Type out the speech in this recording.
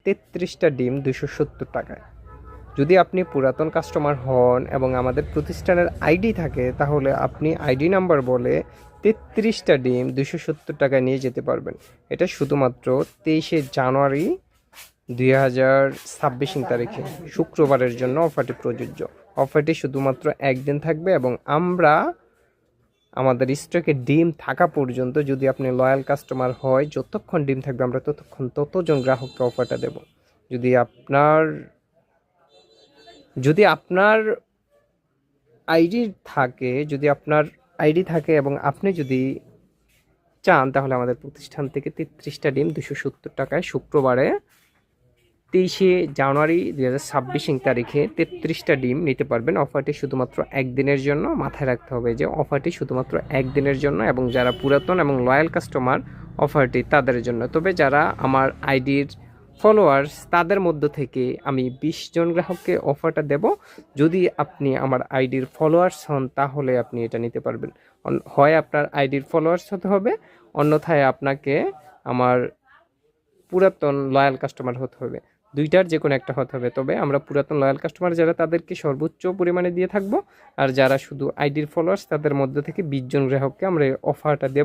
33টা ডিম 270 টাকায়। যদি আপনি পুরাতন কাস্টমার হন এবং আমাদের প্রতিষ্ঠানের আইডি থাকে, তাহলে আপনি আইডি নাম্বার বলে 33টা ডিম 270 টাকায় নিয়ে যেতে পারবেন। এটা শুধুমাত্র 23শে জানুয়ারি 2026 তারিখে শুক্রবারের জন্য অফারটি প্রযোজ্য। অফারটি শুধুমাত্র একদিন থাকবে এবং আমরা আমাদের স্টকে ডিম থাকা পর্যন্ত, যদি আপনি লয়াল কাস্টমার হয়, যতক্ষণ ডিম থাকবে আমরা ততজন গ্রাহককে অফারটা দেব। যদি আপনার আইডি থাকে এবং আপনি যদি চান, তাহলে আমাদের প্রতিষ্ঠান থেকে 33টা ডিম 270 টাকায় শুক্রবারে 23শে জানুয়ারি 2026 তারিখে 33টা ডিম নিতে পারবেন। অফারটি শুধুমাত্র একদিনের জন্য। মাথায় রাখতে হবে যে অফারটি শুধুমাত্র একদিনের জন্য এবং যারা পুরাতন এবং লয়াল কাস্টমার অফারটি তাদের জন্য। তবে যারা আমার আইডির ফলোয়ার্স, তাদের মধ্য থেকে আমি 20 জন গ্রাহককে অফারটা দেব। যদি আপনি আমার আইডির ফলোয়ার্স হন, তাহলে আপনি এটা নিতে পারবেন। হয় আপনার আইডির ফলোয়ার্স হতে হবে, অন্যথায় আপনাকে আমার পুরাতন লয়াল কাস্টমার হতে হবে। দুইটার যে কোনো একটা হতে হবে। তবে আমরা পুরাতন লয়াল কাস্টমার যারা, তাদেরকে সর্বোচ্চ পরিমাণে দিয়ে থাকবো। আর যারা শুধু আইডির ফলোয়ার্স, তাদের মধ্যে থেকে 20 জন গ্রাহককে আমরা অফারটা দেব।